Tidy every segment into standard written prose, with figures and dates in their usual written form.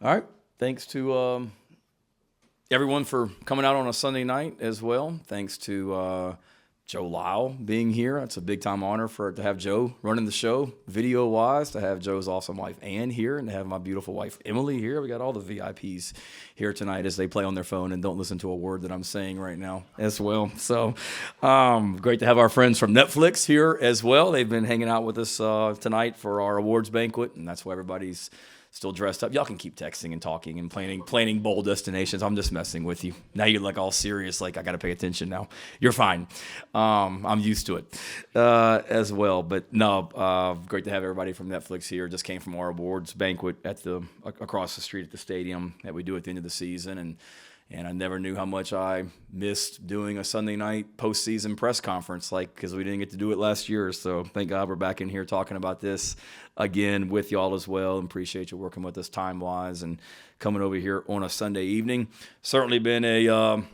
All right. Thanks to everyone for coming out on a Sunday night as well. Thanks to Joe Lyle being here. It's a big-time honor to have Joe running the show video-wise, to have Joe's awesome wife Ann here, and to have my beautiful wife Emily here. We got all the VIPs here tonight as they play on their phone and don't listen to a word that I'm saying right now as well. So great to have our friends from Netflix here as well. They've been hanging out with us tonight for our awards banquet, and that's why everybody's still dressed up. Y'all can keep texting and talking and planning bowl destinations. I'm just messing with you. Now you're like all serious, like I got to pay attention now. You're fine. I'm used to it as well. But no, great to have everybody from Netflix here. Just came from our awards banquet across the street at the stadium that we do at the end of the season, and I never knew how much I missed doing a Sunday night postseason press conference, because we didn't get to do it last year. So thank God we're back in here talking about this again with y'all as well. And appreciate you working with us time-wise and coming over here on a Sunday evening. Certainly been a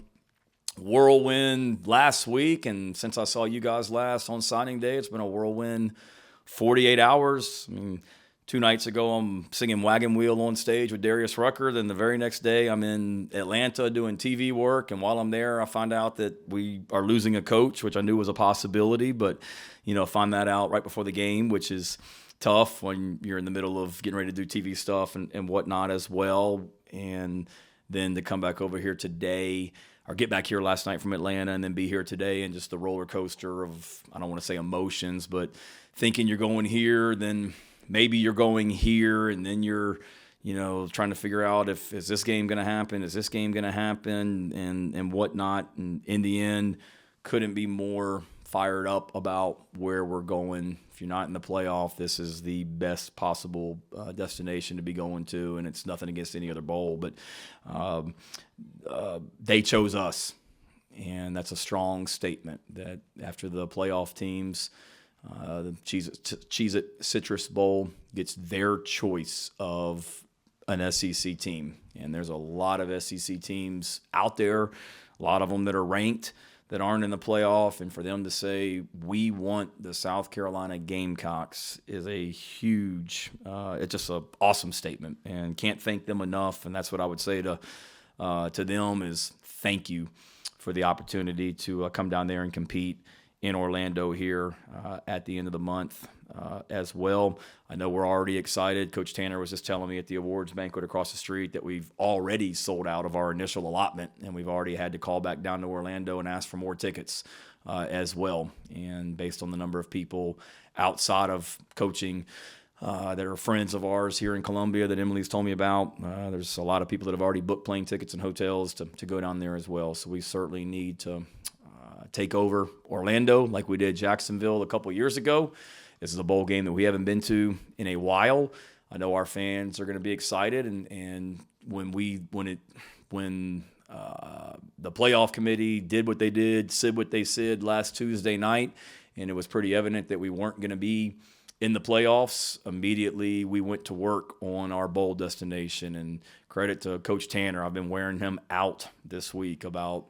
whirlwind last week, and since I saw you guys last on signing day, it's been a whirlwind 48 hours. I mean, 2 nights ago, I'm singing Wagon Wheel on stage with Darius Rucker. Then the very next day, I'm in Atlanta doing TV work. And while I'm there, I find out that we are losing a coach, which I knew was a possibility. But, find that out right before the game, which is tough when you're in the middle of getting ready to do TV stuff and whatnot as well. And then to come back over here today, or get back here last night from Atlanta and then be here today, and just the roller coaster of, I don't want to say emotions, but thinking you're going here, then maybe you're going here, and then you're, trying to figure out is this game going to happen? Is this game going to happen? And whatnot. And in the end, couldn't be more fired up about where we're going. If you're not in the playoff, this is the best possible destination to be going to, and it's nothing against any other bowl, but they chose us, and that's a strong statement that after the playoff teams, the Cheez-It Citrus Bowl gets their choice of an SEC team. And there's a lot of SEC teams out there, a lot of them that are ranked, that aren't in the playoff. And for them to say, we want the South Carolina Gamecocks is a huge, it's just an awesome statement. And can't thank them enough. And that's what I would say to them is thank you for the opportunity to come down there and compete in Orlando here at the end of the month as well. I know we're already excited. Coach Tanner was just telling me at the awards banquet across the street that we've already sold out of our initial allotment, and we've already had to call back down to Orlando and ask for more tickets as well. And based on the number of people outside of coaching that are friends of ours here in Columbia that Emily's told me about, there's a lot of people that have already booked plane tickets and hotels to go down there as well. So we certainly need to take over Orlando like we did Jacksonville a couple years ago. This is a bowl game that we haven't been to in a while. I know our fans are going to be excited, and when the playoff committee did what they did, said what they said last Tuesday night, and it was pretty evident that we weren't going to be in the playoffs, immediately we went to work on our bowl destination. And credit to Coach Tanner. I've been wearing him out this week about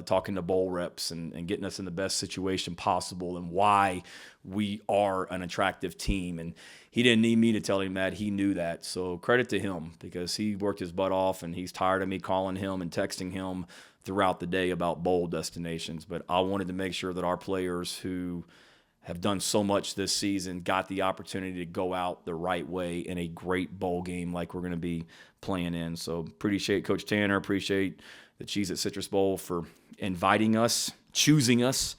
talking to bowl reps and getting us in the best situation possible and why we are an attractive team. And he didn't need me to tell him that. He knew that. So credit to him, because he worked his butt off, and he's tired of me calling him and texting him throughout the day about bowl destinations. But I wanted to make sure that our players who have done so much this season got the opportunity to go out the right way in a great bowl game like we're going to be playing in. So appreciate Coach Tanner, appreciate the Cheez-It Citrus Bowl for inviting us, choosing us,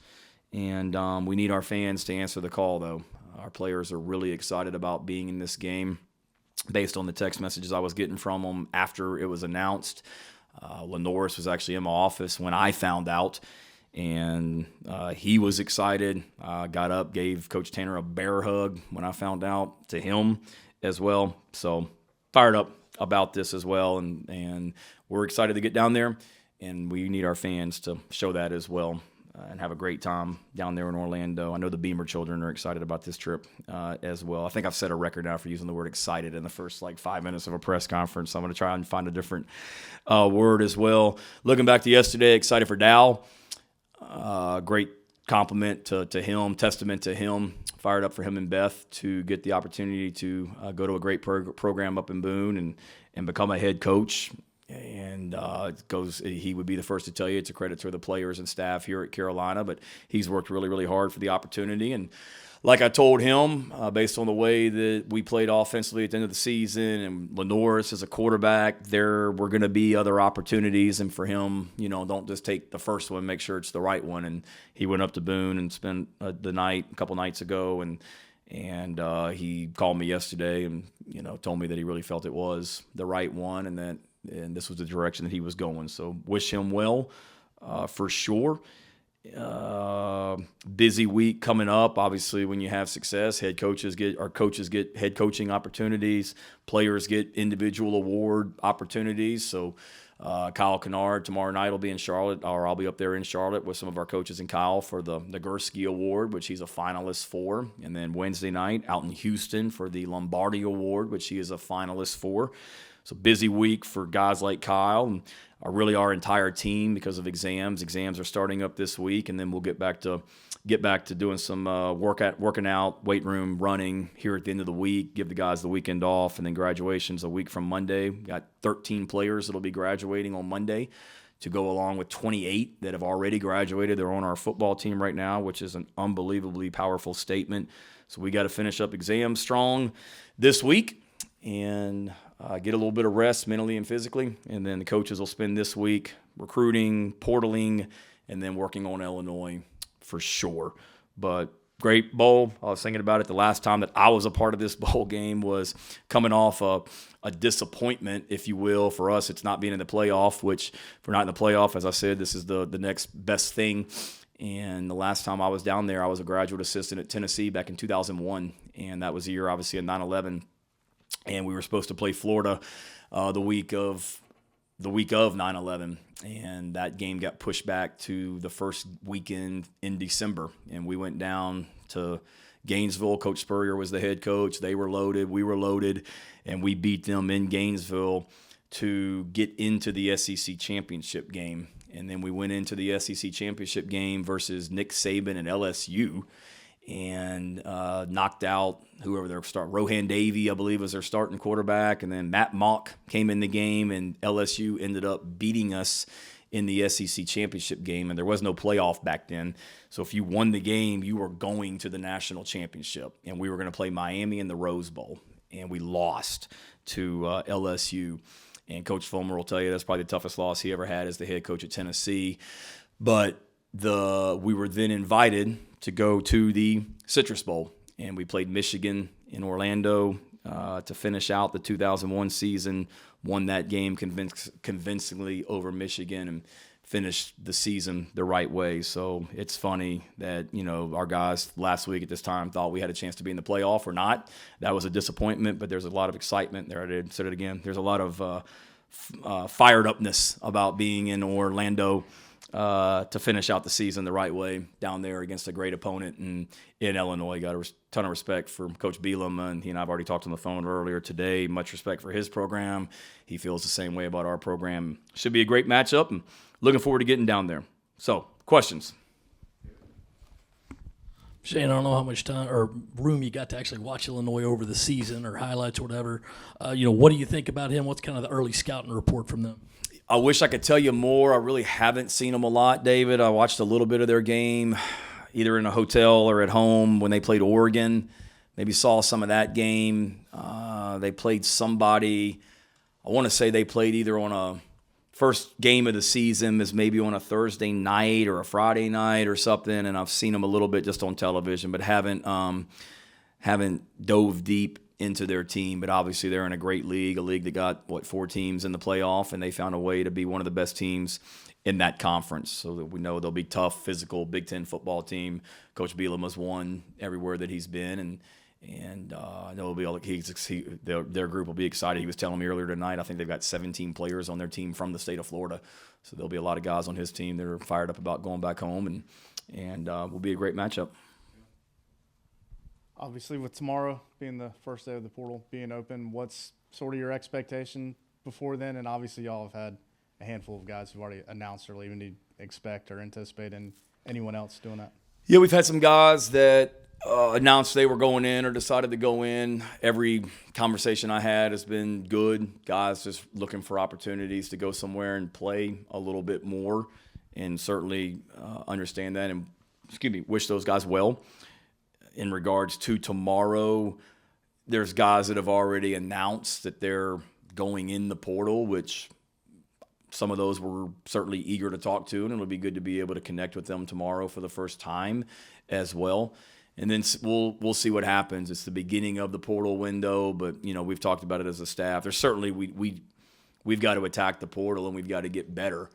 and we need our fans to answer the call, though. Our players are really excited about being in this game based on the text messages I was getting from them after it was announced. Lenoris was actually in my office when I found out, and he was excited. Got up, gave Coach Tanner a bear hug when I found out, to him as well. So fired up about this as well, and we're excited to get down there, and we need our fans to show that as well and have a great time down there in Orlando. I know the Beamer children are excited about this trip as well. I think I've set a record now for using the word excited in the first 5 minutes of a press conference, so I'm going to try and find a different word as well. Looking back to yesterday, excited for Dow. Great compliment to him, testament to him. Fired up for him and Beth to get the opportunity to go to a great program up in Boone and become a head coach. And he would be the first to tell you it's a credit to the players and staff here at Carolina, but he's worked really, really hard for the opportunity. And like I told him, based on the way that we played offensively at the end of the season and Lenoris as a quarterback, there were going to be other opportunities. And for him, don't just take the first one, make sure it's the right one. And he went up to Boone and spent the night a couple nights ago, and he called me yesterday and told me that he really felt it was the right one, and this was the direction that he was going. So wish him well, for sure. Busy week coming up. Obviously, when you have success, coaches get head coaching opportunities. Players get individual award opportunities. So Kyle Kennard tomorrow night will be in Charlotte, or I'll be up there in Charlotte with some of our coaches and Kyle for the Nagurski Award, which he's a finalist for. And then Wednesday night out in Houston for the Lombardi Award, which he is a finalist for. So busy week for guys like Kyle and really our entire team because of exams. Exams are starting up this week, and then we'll get back to doing some working out, weight room, running here at the end of the week. Give the guys the weekend off, and then graduation's a week from Monday. We've got 13 players that'll be graduating on Monday, to go along with 28 that have already graduated. They're on our football team right now, which is an unbelievably powerful statement. So we got to finish up exams strong this week and get a little bit of rest mentally and physically. And then the coaches will spend this week recruiting, portaling, and then working on Illinois for sure. But great bowl. I was thinking about it. The last time that I was a part of this bowl game was coming off a disappointment, if you will. For us, it's not being in the playoff, which if we're not in the playoff, as I said, this is the next best thing. And the last time I was down there, I was a graduate assistant at Tennessee back in 2001. And that was the year, obviously, of 9/11. And we were supposed to play Florida the week of 9/11, and that game got pushed back to the first weekend in December. And we went down to Gainesville. Coach Spurrier was the head coach. They were loaded. We were loaded, and we beat them in Gainesville to get into the SEC championship game. And then we went into the SEC championship game versus Nick Saban and LSU. And knocked out whoever their start. Rohan Davey, I believe, was their starting quarterback. And then Matt Mock came in the game, and LSU ended up beating us in the SEC championship game. And there was no playoff back then. So if you won the game, you were going to the national championship. And we were going to play Miami in the Rose Bowl. And we lost to LSU. And Coach Fulmer will tell you that's probably the toughest loss he ever had as the head coach at Tennessee. But we were then invited to go to the Citrus Bowl, and we played Michigan in Orlando to finish out the 2001 season, won that game convincingly over Michigan, and finished the season the right way. So it's funny that, our guys last week at this time thought we had a chance to be in the playoff or not. That was a disappointment, but there's a lot of excitement. There I did, said it again. There's a lot of fired upness about being in Orlando to finish out the season the right way down there against a great opponent in Illinois. Got a ton of respect for Coach Bielema, and he and I have already talked on the phone earlier today. Much respect for his program. He feels the same way about our program. Should be a great matchup, and looking forward to getting down there. So, questions? Shane, I don't know how much time or room you got to actually watch Illinois over the season or highlights or whatever. What do you think about him? What's kind of the early scouting report from them? I wish I could tell you more. I really haven't seen them a lot, David. I watched a little bit of their game, either in a hotel or at home when they played Oregon. Maybe saw some of that game. They played somebody. I want to say they played either on a first game of the season as maybe on a Thursday night or a Friday night or something, and I've seen them a little bit just on television, but haven't dove deep into their team. But obviously they're in a great league, a league that got 4 teams in the playoff, and they found a way to be one of the best teams in that conference. So that we know they'll be tough, physical Big Ten football team. Coach Bielema's won everywhere that he's been, and I know it'll be their group will be excited. He was telling me earlier tonight, I think they've got 17 players on their team from the state of Florida. So there'll be a lot of guys on his team that are fired up about going back home, and will be a great matchup. Obviously, with tomorrow being the first day of the portal being open, what's sort of your expectation before then? And obviously, y'all have had a handful of guys who've already announced they're leaving. Do you expect or anticipate anyone else doing that? Yeah, we've had some guys that announced they were going in or decided to go in. Every conversation I had has been good. Guys just looking for opportunities to go somewhere and play a little bit more, and certainly understand that and, wish those guys well. In regards to tomorrow, there's guys that have already announced that they're going in the portal, which some of those we're certainly eager to talk to, and it'll be good to be able to connect with them tomorrow for the first time as well. And then we'll see what happens. It's the beginning of the portal window, but we've talked about it as a staff. There's certainly we've got to attack the portal and we've got to get better.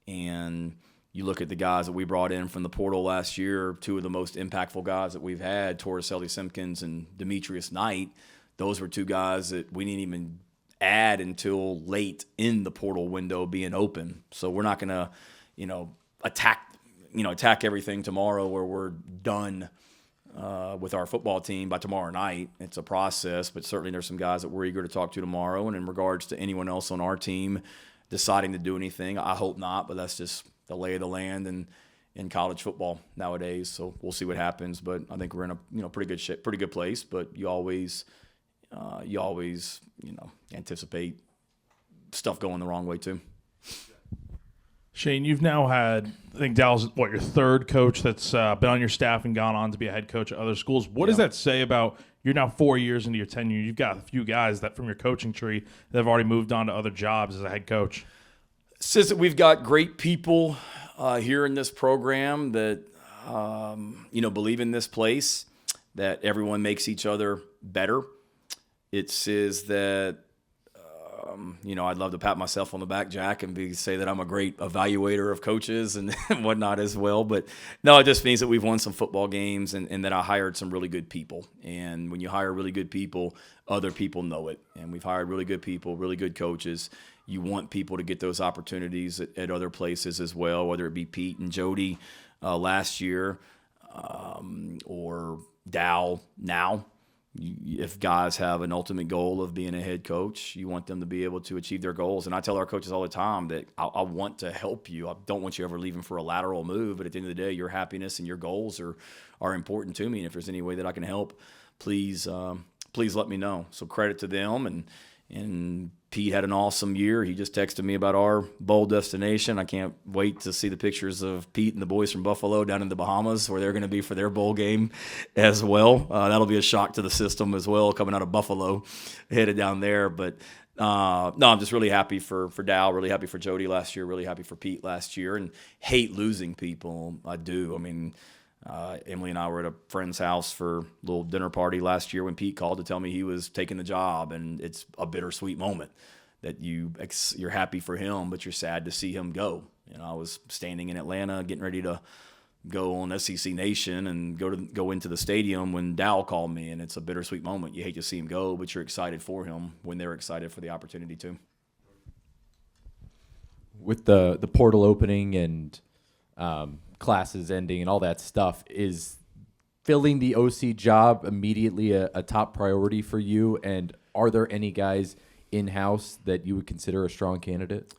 And you look at the guys that we brought in from the portal last year, two of the most impactful guys that we've had, Torricelli Simpkins and Demetrius Knight. Those were two guys that we didn't even add until late in the portal window being open. So we're not going to, attack everything tomorrow where we're done with our football team by tomorrow night. It's a process, but certainly there's some guys that we're eager to talk to tomorrow. And in regards to anyone else on our team deciding to do anything, I hope not, but that's just the lay of the land and in college football nowadays. So we'll see what happens, but I think we're in a pretty good place, but you always anticipate stuff going the wrong way too. Shane, you've now had, I think Dal's your third coach that's been on your staff and gone on to be a head coach at other schools. What does that say about, you're now 4 years into your tenure, you've got a few guys that from your coaching tree that have already moved on to other jobs as a head coach? It says that we've got great people here in this program that, believe in this place, that everyone makes each other better. It says that, I'd love to pat myself on the back, Jack, and say that I'm a great evaluator of coaches and whatnot as well. But no, it just means that we've won some football games and that I hired some really good people. And when you hire really good people, other people know it. And we've hired really good people, really good coaches. You want people to get those opportunities at other places as well, whether it be Pete and Jody last year or Dow now. If guys have an ultimate goal of being a head coach, you want them to be able to achieve their goals. And I tell our coaches all the time that I want to help you. I don't want you ever leaving for a lateral move, but at the end of the day, your happiness and your goals are important to me. And if there's any way that I can help, please let me know. So credit to them. And Pete had an awesome year. He just texted me about our bowl destination. I can't wait to see the pictures of Pete and the boys from Buffalo down in the Bahamas where they're going to be for their bowl game as well. That'll be a shock to the system as well, coming out of Buffalo, headed down there. But I'm just really happy for Dow, really happy for Jody last year, really happy for Pete last year, and hate losing people. I do. I mean, Emily and I were at a friend's house for a little dinner party last year when Pete called to tell me he was taking the job, and it's a bittersweet moment that you're happy for him, but you're sad to see him go. I was standing in Atlanta getting ready to go on SEC Nation and go into the stadium when Dow called me, and it's a bittersweet moment. You hate to see him go, but you're excited for him when they're excited for the opportunity too. With the portal opening and classes ending and all that stuff, is filling the OC job immediately a top priority for you? And are there any guys in-house that you would consider a strong candidate?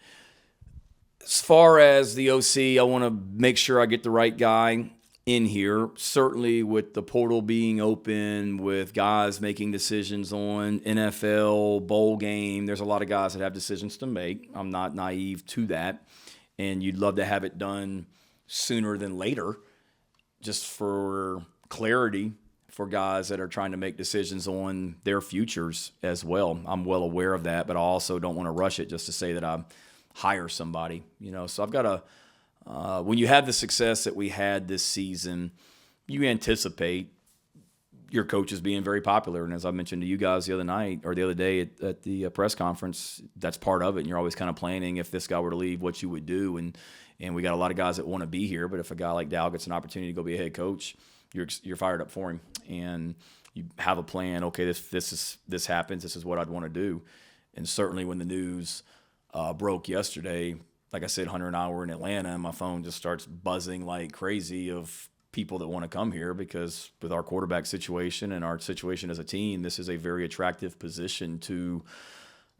As far as the OC, I want to make sure I get the right guy in here. Certainly with the portal being open, with guys making decisions on NFL, bowl game, there's a lot of guys that have decisions to make. I'm not naive to that. And you'd love to have it done sooner than later, just for clarity for guys that are trying to make decisions on their futures as well. I'm well aware of that, but I also don't want to rush it just to say that I hire somebody. So I've got when you have the success that we had this season, you anticipate your coaches being very popular. And as I mentioned to you guys the other day at the press conference, that's part of it. And you're always kind of planning, if this guy were to leave, what you would do. And we got a lot of guys that want to be here, but if a guy like Dow gets an opportunity to go be a head coach, you're fired up for him, and you have a plan. Okay, this happens. This is what I'd want to do. And certainly when the news broke yesterday, like I said, Hunter and I were in Atlanta, and my phone just starts buzzing like crazy of people that want to come here, because with our quarterback situation and our situation as a team, this is a very attractive position to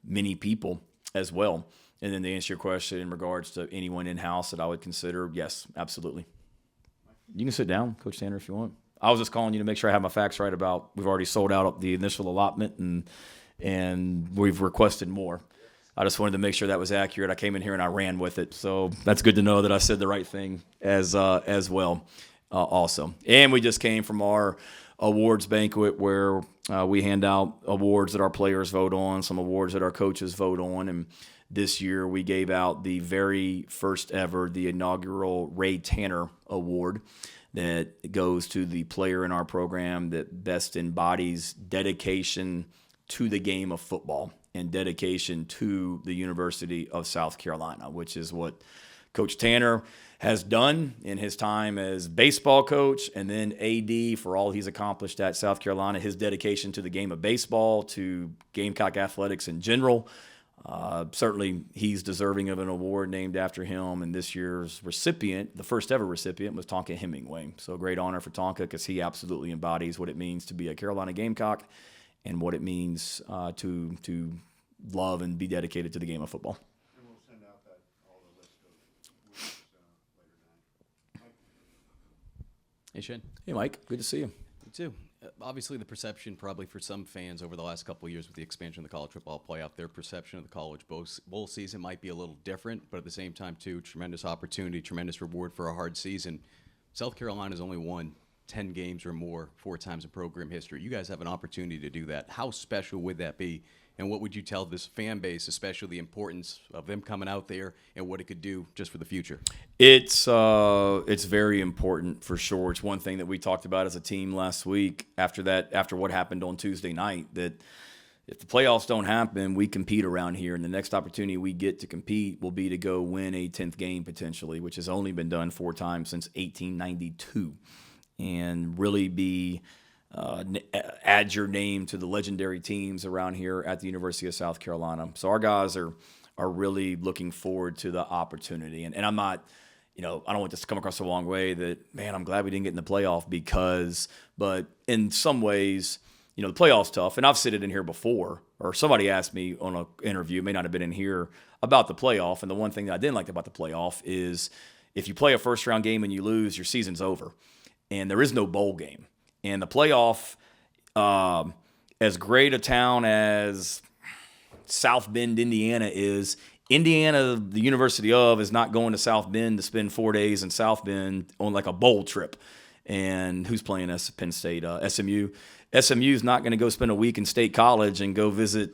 many people as well. And then to answer your question in regards to anyone in-house that I would consider, yes, absolutely. You can sit down, Coach Tanner, if you want. I was just calling you to make sure I have my facts right about we've already sold out the initial allotment and we've requested more. I just wanted to make sure that was accurate. I came in here and I ran with it, so that's good to know that I said the right thing as well. Also, and we just came from our awards banquet where we hand out awards that our players vote on, some awards that our coaches vote on, and this year we gave out the very first ever, the inaugural Ray Tanner Award that goes to the player in our program that best embodies dedication to the game of football and dedication to the University of South Carolina, which is what Coach Tanner has done in his time as baseball coach and then AD for all he's accomplished at South Carolina, his dedication to the game of baseball, to Gamecock athletics in general. Certainly he's deserving of an award named after him, and this year's recipient, the first ever recipient, was Tonka Hemingway. So a great honor for Tonka because he absolutely embodies what it means to be a Carolina Gamecock and what it means to love and be dedicated to the game of football. And we'll send out all the list of winners later tonight. Hey, Shane. Hey, Mike. Good to see you. You too. Obviously, the perception probably for some fans over the last couple of years with the expansion of the college football playoff, their perception of the college bowl season might be a little different, but at the same time, too, tremendous opportunity, tremendous reward for a hard season. South Carolina's only won 10 games or more 4 times in program history. You guys have an opportunity to do that. How special would that be? And what would you tell this fan base, especially the importance of them coming out there and what it could do just for the future? It's very important for sure. It's one thing that we talked about as a team last week after what happened on Tuesday night, that if the playoffs don't happen, we compete around here, and the next opportunity we get to compete will be to go win a 10th game potentially, which has only been done 4 times since 1892, and really be add your name to the legendary teams around here at the University of South Carolina. So our guys are really looking forward to the opportunity. And I'm not, I don't want this to come across the wrong way that, man, I'm glad we didn't get in the playoff but in some ways, the playoff's tough. And I've said it in here before, or somebody asked me on an interview, may not have been in here, about the playoff. And the one thing that I didn't like about the playoff is if you play a first-round game and you lose, your season's over. And there is no bowl game. And the playoff, as great a town as South Bend, Indiana is, Indiana, the University of, is not going to South Bend to spend 4 days in South Bend on like a bowl trip. And who's playing us? Penn State, SMU. SMU is not going to go spend a week in State College and go visit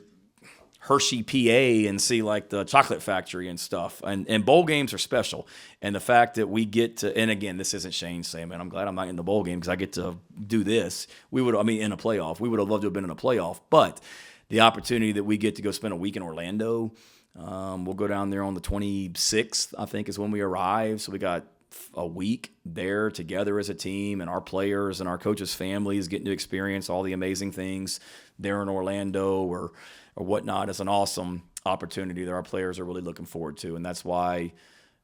Hershey, PA, and see like the chocolate factory and stuff. And bowl games are special. And the fact that we get to, and again, this isn't Shane saying, man, I'm glad I'm not in the bowl game because I get to do this. In a playoff. We would have loved to have been in a playoff. But the opportunity that we get to go spend a week in Orlando, we'll go down there on the 26th, I think, is when we arrive. So we got a week there together as a team, and our players and our coaches' families getting to experience all the amazing things there in Orlando or whatnot. Is an awesome opportunity that our players are really looking forward to. And that's why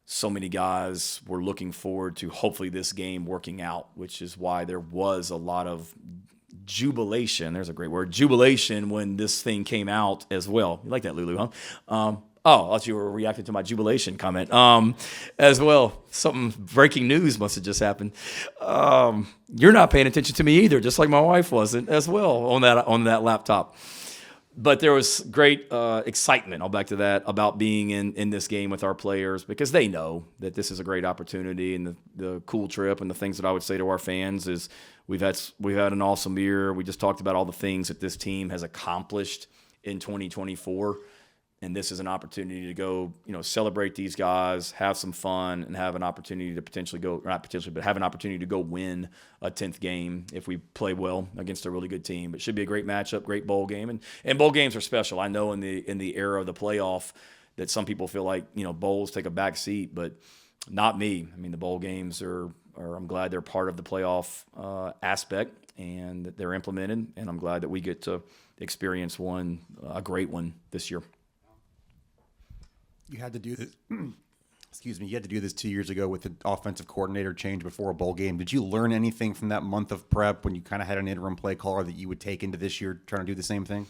so many guys were looking forward to hopefully this game working out, which is why there was a lot of jubilation. There's a great word, jubilation, when this thing came out as well. You like that, Lulu, huh? I thought you were reacting to my jubilation comment as well. Something breaking news must have just happened. You're not paying attention to me either, just like my wife wasn't as well on that laptop. But there was great excitement, I'll back to that, about being in this game with our players because they know that this is a great opportunity. And the cool trip and the things that I would say to our fans is we've had an awesome year. We just talked about all the things that this team has accomplished in 2024. And this is an opportunity to go, celebrate these guys, have some fun, and have an opportunity to have an opportunity to go win a 10th game if we play well against a really good team. It should be a great matchup, great bowl game, and bowl games are special. I know in the era of the playoff that some people feel like bowls take a back seat, but not me. I mean, the bowl games are I'm glad they're part of the playoff aspect and that they're implemented, and I'm glad that we get to experience a great one this year. You had to do this. Excuse me. You had to do this 2 years ago with the offensive coordinator change before a bowl game. Did you learn anything from that month of prep when you kind of had an interim play caller that you would take into this year trying to do the same thing?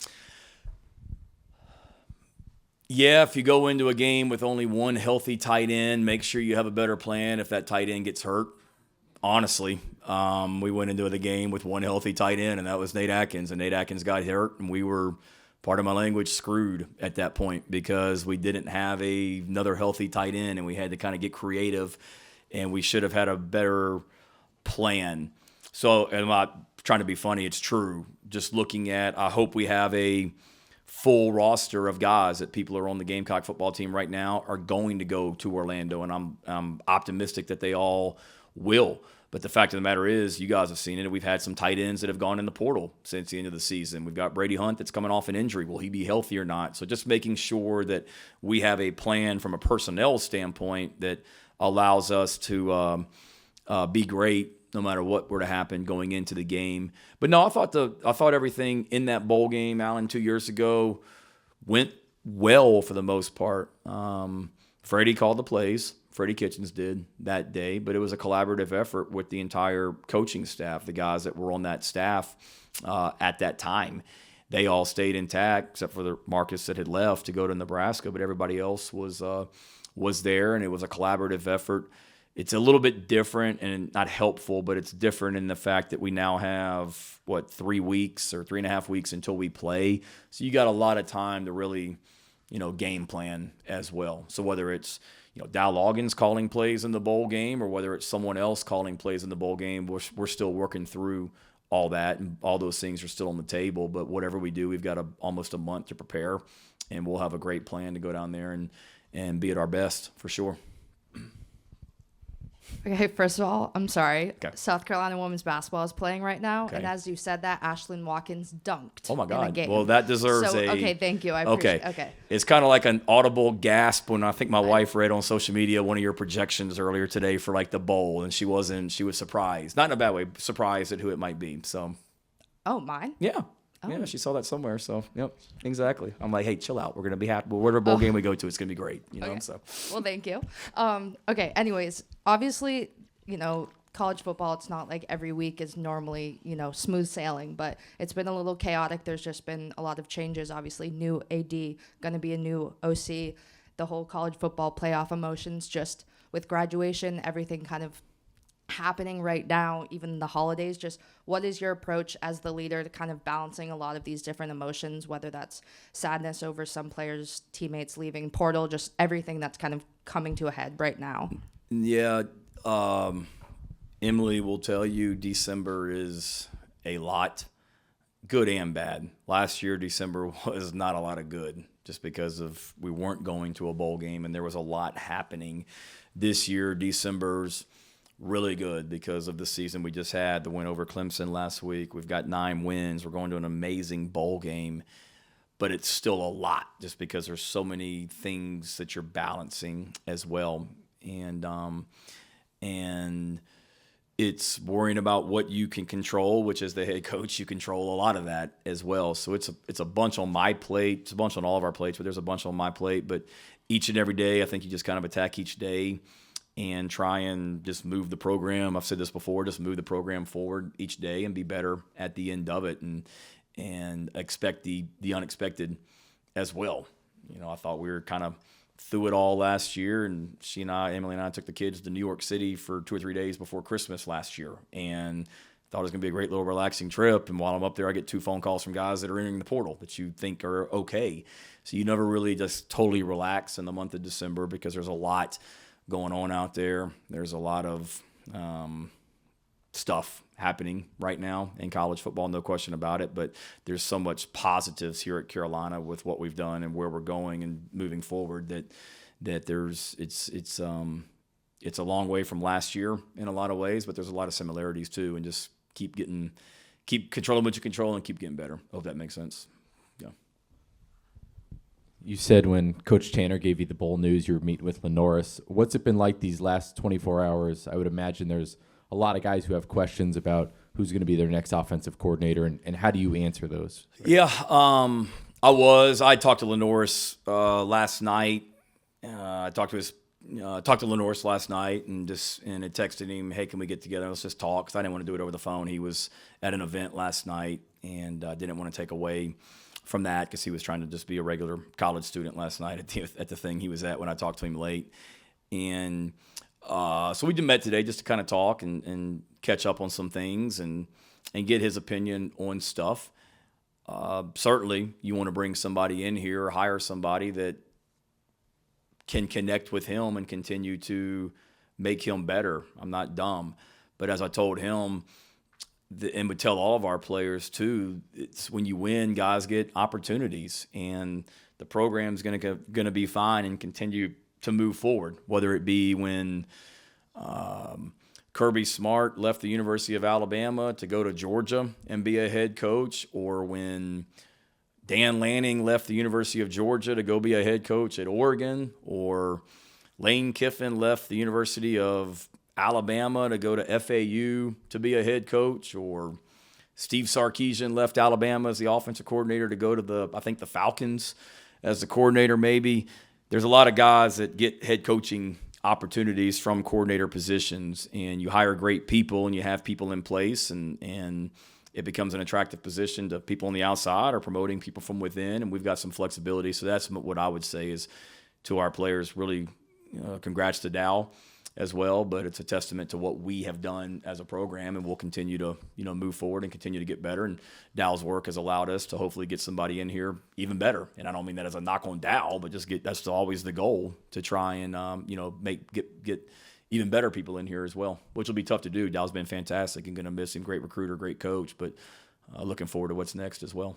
Yeah, if you go into a game with only one healthy tight end, make sure you have a better plan if that tight end gets hurt. honestly. We went into the game with one healthy tight end, and that was Nate Atkins. And Nate Atkins got hurt, and we were, part of my language, screwed at that point because we didn't have another healthy tight end, and we had to kind of get creative, and we should have had a better plan. So, and I'm not trying to be funny, it's true. Just looking at, I hope we have a full roster of guys that people are on the Gamecock football team right now are going to go to Orlando, and I'm optimistic that they all will. But the fact of the matter is, you guys have seen it. We've had some tight ends that have gone in the portal since the end of the season. We've got Brady Hunt that's coming off an injury. Will he be healthy or not? So just making sure that we have a plan from a personnel standpoint that allows us to be great no matter what were to happen going into the game. But no, I thought everything in that bowl game, Alan, 2 years ago, went well for the most part. Freddie called the plays. Freddie Kitchens did that day, but it was a collaborative effort with the entire coaching staff, the guys that were on that staff at that time. They all stayed intact, except for the Marcus that had left to go to Nebraska, but everybody else was there, and it was a collaborative effort. It's a little bit different and not helpful, but it's different in the fact that we now have, 3 weeks or 3.5 weeks until we play. So you got a lot of time to really, game plan as well. So whether it's, Dow Loggins calling plays in the bowl game or whether it's someone else calling plays in the bowl game, we're still working through all that, and all those things are still on the table. But whatever we do, we've got almost a month to prepare, and we'll have a great plan to go down there and be at our best for sure. Okay, first of all, I'm sorry. Okay. South Carolina women's basketball is playing right now, Okay. and as you said that, Ashlyn Watkins dunked. Oh my in a God! game. Well, that deserves so, a. Okay, thank you. I appreciate. Okay. It's kind of like an audible gasp when I think my wife read on social media one of your projections earlier today for like the bowl, and she was surprised, not in a bad way, surprised at who it might be. So. Oh, mine. Yeah. Oh. Yeah, she saw that somewhere. So, yep, exactly. I'm like, hey, chill out. We're going to be happy. Whatever bowl game we go to, it's going to be great. Okay. So. Well, thank you. Okay. Anyways, obviously, college football, it's not like every week is normally, smooth sailing, but it's been a little chaotic. There's just been a lot of changes. Obviously, new AD, going to be a new OC, the whole college football playoff emotions, just with graduation, everything kind of happening right now, even the holidays. Just what is your approach as the leader to kind of balancing a lot of these different emotions, whether that's sadness over some players, teammates leaving, portal, just everything that's kind of coming to a head right now? Yeah. Emily will tell you December is a lot, good and bad. Last year, December was not a lot of good just because of we weren't going to a bowl game and there was a lot happening. This year, December's really good because of the season we just had, the win over Clemson last week. We've got 9 wins. We're going to an amazing bowl game, but it's still a lot just because there's so many things that you're balancing as well. And it's worrying about what you can control, which as the head coach, you control a lot of that as well. So it's a bunch on my plate. It's a bunch on all of our plates, but there's a bunch on my plate. But each and every day, I think you just kind of attack each day and try and just move the program. I've said this before, just move the program forward each day and be better at the end of it and expect the unexpected as well. I thought we were kind of through it all last year, and Emily and I took the kids to New York City for 2 or 3 days before Christmas last year, and thought it was going to be a great little relaxing trip. And while I'm up there, I get 2 phone calls from guys that are entering the portal that you think are okay. So you never really just totally relax in the month of December because there's a lot going on out there. There's a lot of stuff happening right now in college football, no question about it. But there's so much positives here at Carolina with what we've done and where we're going and moving forward that there's it's a long way from last year in a lot of ways, but there's a lot of similarities too. And just keep controlling what you control and keep getting better. I hope that makes sense. Yeah. You said when Coach Tanner gave you the bowl news, you were meeting with Lenoris. What's it been like these last 24 hours? I would imagine there's a lot of guys who have questions about who's going to be their next offensive coordinator, and how do you answer those? Yeah, I talked to Lenoris last night. I talked to Lenoris last night and had texted him, hey, can we get together? Let's just talk, because I didn't want to do it over the phone. He was at an event last night and didn't want to take away from that because he was trying to just be a regular college student last night at the thing he was at when I talked to him late. And So we met today just to kind of talk and catch up on some things and get his opinion on stuff. Certainly, you want to bring somebody in here or hire somebody that can connect with him and continue to make him better. I'm not dumb. But as I told him, and would tell all of our players too, it's when you win, guys get opportunities. And the program's going to be fine and continue to move forward, whether it be when Kirby Smart left the University of Alabama to go to Georgia and be a head coach, or when Dan Lanning left the University of Georgia to go be a head coach at Oregon, or Lane Kiffin left the University of Alabama to go to FAU to be a head coach, or Steve Sarkisian left Alabama as the offensive coordinator to go to the Falcons as the coordinator maybe. There's a lot of guys that get head coaching opportunities from coordinator positions, and you hire great people and you have people in place, and it becomes an attractive position to people on the outside or promoting people from within, and we've got some flexibility. So that's what I would say is to our players, really congrats to Dow as well, but it's a testament to what we have done as a program, and we'll continue to move forward and continue to get better. And Dow's work has allowed us to hopefully get somebody in here even better. And I don't mean that as a knock on Dow, but that's always the goal, to try and get even better people in here as well, which will be tough to do. Dow's been fantastic and going to miss him. Great recruiter, great coach, but looking forward to what's next as well.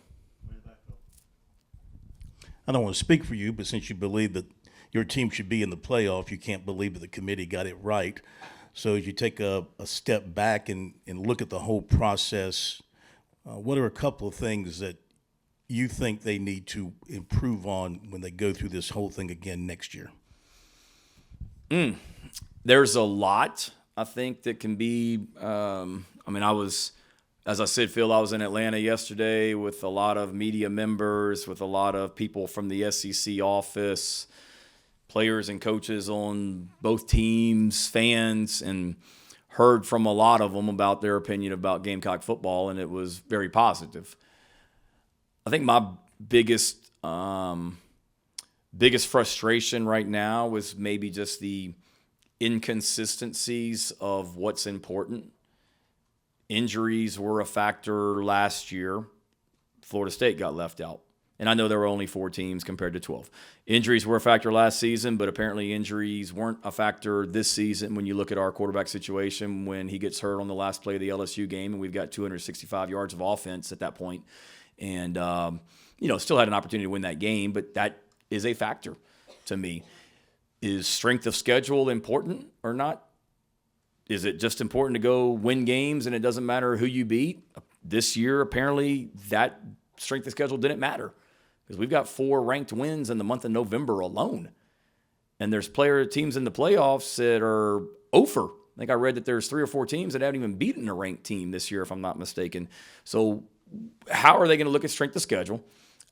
I don't want to speak for you, but since you believe that your team should be in the playoff, you can't believe that the committee got it right. So as you take a step back and look at the whole process, what are a couple of things that you think they need to improve on when they go through this whole thing again next year? There's a lot, I think, that can be as I said, Phil, I was in Atlanta yesterday with a lot of media members, with a lot of people from the SEC office, players and coaches on both teams, fans, and heard from a lot of them about their opinion about Gamecock football, and it was very positive. I think my biggest frustration right now was maybe just the inconsistencies of what's important. Injuries were a factor last year. Florida State got left out. And I know there were only 4 teams compared to 12. Injuries were a factor last season, but apparently injuries weren't a factor this season when you look at our quarterback situation when he gets hurt on the last play of the LSU game, and we've got 265 yards of offense at that point. And, still had an opportunity to win that game, but that is a factor to me. Is strength of schedule important or not? Is it just important to go win games and it doesn't matter who you beat? This year, apparently, that strength of schedule didn't matter because we've got 4 ranked wins in the month of November alone. And there's teams in the playoffs that are over. I think I read that there's 3 or 4 teams that haven't even beaten a ranked team this year, if I'm not mistaken. So how are they going to look at strength of schedule?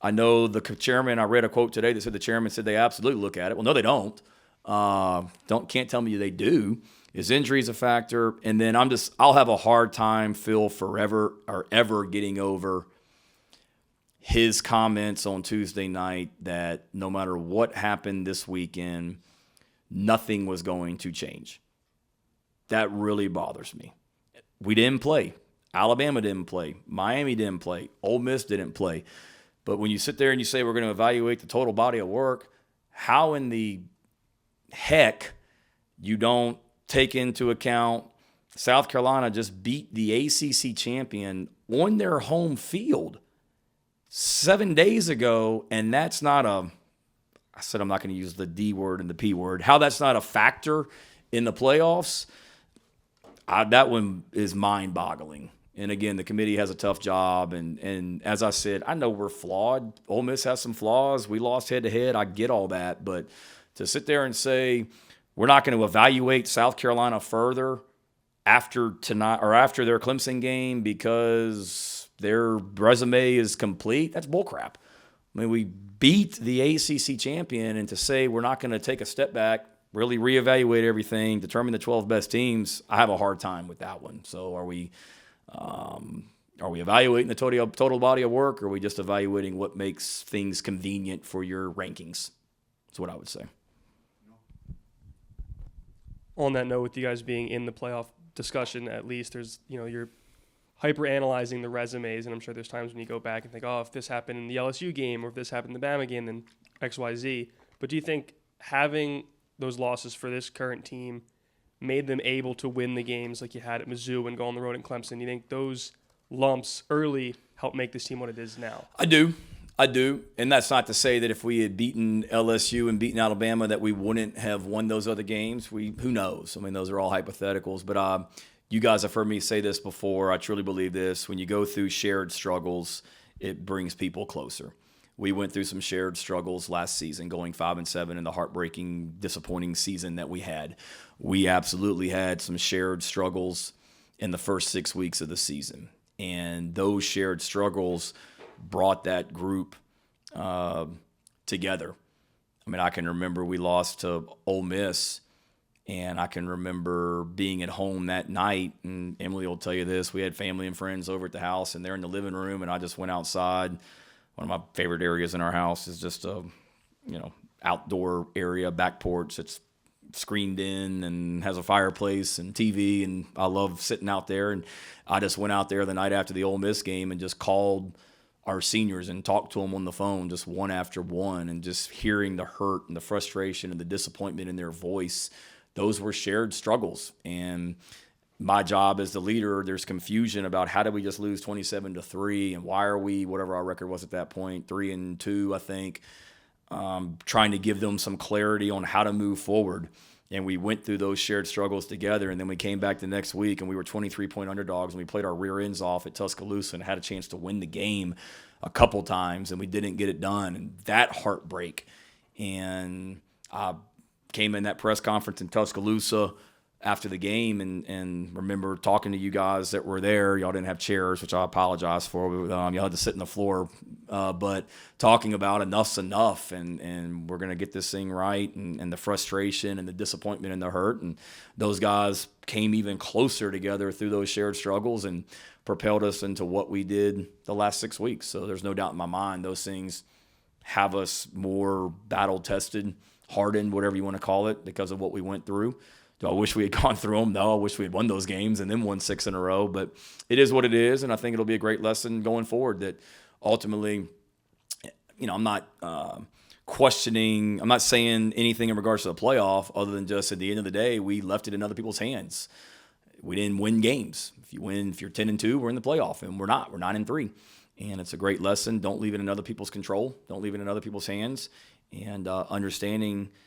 I know the chairman, I read a quote today that said the chairman said they absolutely look at it. Well, no, they don't. Can't tell me they do. Is injuries a factor? And then I'll have a hard time, Phil, forever or ever getting over his comments on Tuesday night that no matter what happened this weekend, nothing was going to change. That really bothers me. We didn't play. Alabama didn't play. Miami didn't play. Ole Miss didn't play. But when you sit there and you say we're going to evaluate the total body of work, how in the heck you don't take into account South Carolina just beat the ACC champion on their home field 7 days ago, and that's not I said I'm not going to use the D word and the P word. How that's not a factor in the playoffs, that one is mind-boggling. And again, the committee has a tough job, and as I said, I know we're flawed. Ole Miss has some flaws. We lost head-to-head. I get all that, but to sit there and say we're not going to evaluate South Carolina further after tonight or after their Clemson game because their resume is complete, that's bullcrap. I mean, we beat the ACC champion, and to say we're not going to take a step back, really reevaluate everything, determine the 12 best teams, I have a hard time with that one. So are we evaluating the total body of work, or are we just evaluating what makes things convenient for your rankings? That's what I would say. on that note, with you guys being in the playoff discussion, at least there's, you're hyper analyzing the resumes, and I'm sure there's times when you go back and think, oh, if this happened in the LSU game or if this happened in the Bama game, then XYZ. But do you think having those losses for this current team made them able to win the games like you had at Mizzou and go on the road in Clemson? Do you think those lumps early help make this team what it is now? I do. And that's not to say that if we had beaten LSU and beaten Alabama that we wouldn't have won those other games. Who knows? I mean, those are all hypotheticals. But you guys have heard me say this before. I truly believe this. When you go through shared struggles, it brings people closer. We went through some shared struggles last season, going 5-7 in the heartbreaking, disappointing season that we had. We absolutely had some shared struggles in the first 6 weeks of the season. And those shared struggles brought that group together. I mean, I can remember we lost to Ole Miss, and I can remember being at home that night, and Emily will tell you this, we had family and friends over at the house, and they're in the living room, and I just went outside. One of my favorite areas in our house is just a, outdoor area, back porch. It's screened in and has a fireplace and TV, and I love sitting out there. And I just went out there the night after the Ole Miss game and just called our seniors and talked to them on the phone, just one after one, and just hearing the hurt and the frustration and the disappointment in their voice. Those were shared struggles. And my job as the leader, there's confusion about how did we just lose 27-3 and why are we, whatever our record was at that point, 3-2, I think, trying to give them some clarity on how to move forward. And we went through those shared struggles together, and then we came back the next week, and we were 23-point underdogs, and we played our rear ends off at Tuscaloosa and had a chance to win the game a couple times, and we didn't get it done. And that heartbreak. And I came in that press conference in Tuscaloosa after the game and remember talking to you guys that were there. Y'all didn't have chairs, which I apologize for. Y'all had to sit in the floor. But talking about enough's enough, and we're going to get this thing right, and the frustration and the disappointment and the hurt. And those guys came even closer together through those shared struggles and propelled us into what we did the last 6 weeks. So there's no doubt in my mind those things have us more battle-tested, hardened, whatever you want to call it, because of what we went through. Do I wish we had gone through them? No, I wish we had won those games and then won 6 in a row. But it is what it is, and I think it'll be a great lesson going forward that ultimately, I'm not questioning – I'm not saying anything in regards to the playoff other than just at the end of the day, we left it in other people's hands. We didn't win games. If you're 10-2, we're in the playoff, and we're not. We're 9-3. And it's a great lesson. Don't leave it in other people's control. Don't leave it in other people's hands. And understanding –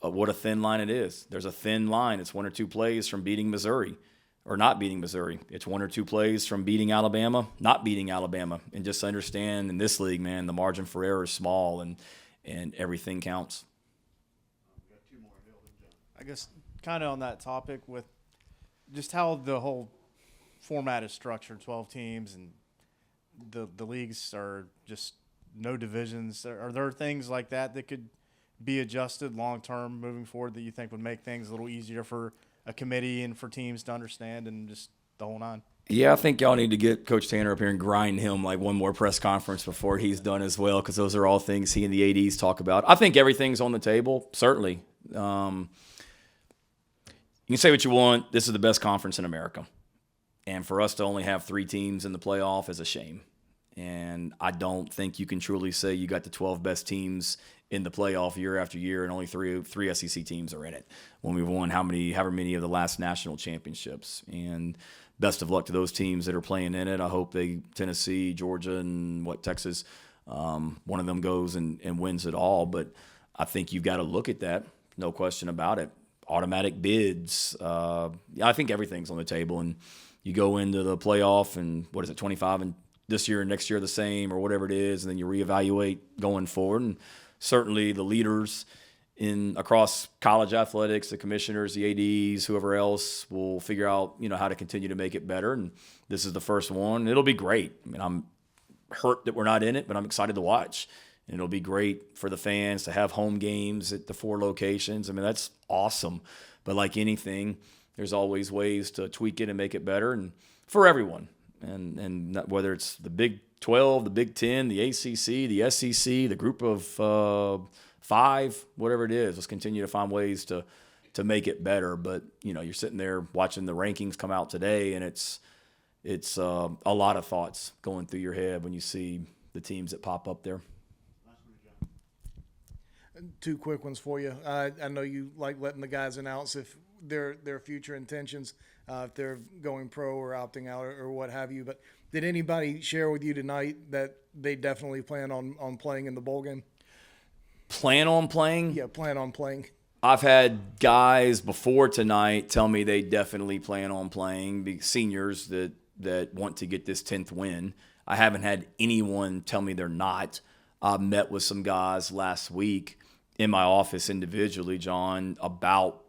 what a thin line it is. There's a thin line. It's 1 or 2 plays from beating Missouri or not beating Missouri. It's 1 or 2 plays from beating Alabama, not beating Alabama. And just understand in this league, man, the margin for error is small and everything counts. I guess kind of on that topic with just how the whole format is structured, 12 teams, and the leagues are just no divisions. Are there things like that could be adjusted long-term moving forward that you think would make things a little easier for a committee and for teams to understand and just the whole nine? Yeah, I think y'all need to get Coach Tanner up here and grind him like one more press conference before he's done as well, because those are all things he and the ADs talk about. I think everything's on the table, certainly. You can say what you want. This is the best conference in America. And for us to only have 3 teams in the playoff is a shame. And I don't think you can truly say you got the 12 best teams in the playoff year after year, and only three SEC teams are in it when we've won however many of the last national championships. And best of luck to those teams that are playing in it. I hope Tennessee, Georgia, and Texas, one of them goes and wins it all. But I think you've got to look at that, no question about it. Automatic bids. I think everything's on the table, and you go into the playoff and 25 and this year and next year the same or whatever it is, and then you reevaluate going forward. And certainly the leaders across college athletics, the commissioners, the ADs, whoever else will figure out, how to continue to make it better. And this is the first one. It'll be great. I mean, I'm hurt that we're not in it, but I'm excited to watch. And it'll be great for the fans to have home games at the 4 locations. I mean, that's awesome. But like anything, there's always ways to tweak it and make it better, and for everyone. And whether it's the Big 12, the Big 10, the ACC, the SEC, the group of 5, whatever it is, let's continue to find ways to to make it better. But, you're sitting there watching the rankings come out today, and it's a lot of thoughts going through your head when you see the teams that pop up there. Two quick ones for you. I know you like letting the guys announce if their future intentions, if they're going pro or opting out or what have you. But did anybody share with you tonight that they definitely plan on playing in the bowl game? Plan on playing? Yeah, plan on playing. I've had guys before tonight tell me they definitely plan on playing, seniors that want to get this 10th win. I haven't had anyone tell me they're not. I met with some guys last week in my office individually, John, about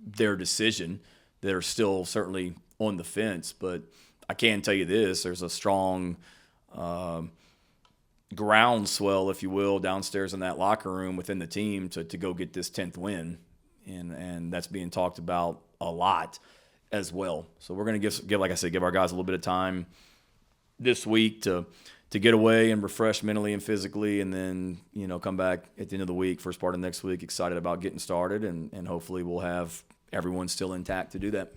their decision. They're still certainly on the fence, but I can tell you this, there's a strong groundswell, if you will, downstairs in that locker room within the team to go get this 10th win, and that's being talked about a lot as well. So we're going to give, like I said, give our guys a little bit of time this week to get away and refresh mentally and physically, and then, come back at the end of the week, first part of next week, excited about getting started, and hopefully we'll have everyone still intact to do that.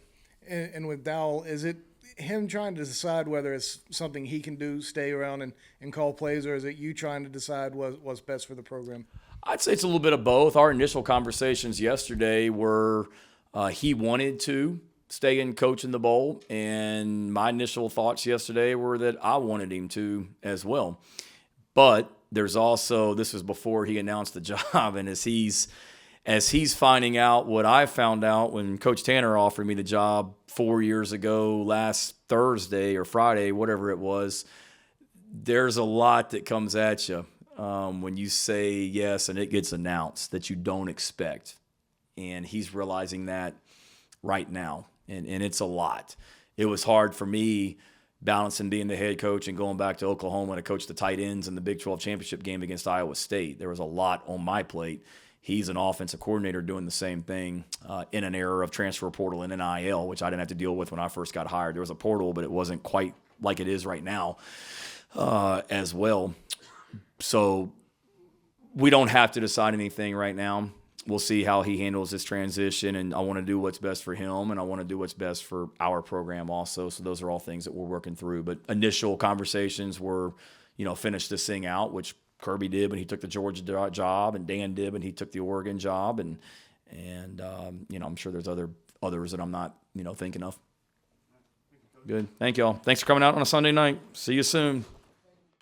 And with Dowell, is it him trying to decide whether it's something he can do, stay around and call plays, or is it you trying to decide what's best for the program? I'd say it's a little bit of both. Our initial conversations yesterday were he wanted to stay and coach in the bowl, and my initial thoughts yesterday were that I wanted him to as well. But there's also, this was before he announced the job, and as he's finding out what I found out when Coach Tanner offered me the job 4 years ago, last Thursday or Friday, whatever it was, there's a lot that comes at you when you say yes and it gets announced that you don't expect. And he's realizing that right now, and it's a lot. It was hard for me balancing being the head coach and going back to Oklahoma to coach the tight ends in the Big 12 championship game against Iowa State. There was a lot on my plate. He's an offensive coordinator doing the same thing in an era of transfer portal and NIL, which I didn't have to deal with when I first got hired. There was a portal, but it wasn't quite like it is right now as well. So we don't have to decide anything right now. We'll see how he handles this transition, and I want to do what's best for him, and I want to do what's best for our program also. So those are all things that we're working through. But initial conversations were, finish this thing out, which Kirby did when he took the Georgia job, and Dan did when he took the Oregon job, and I'm sure there's others that I'm not thinking of. Good. Thank y'all. Thanks for coming out on a Sunday night. See you soon.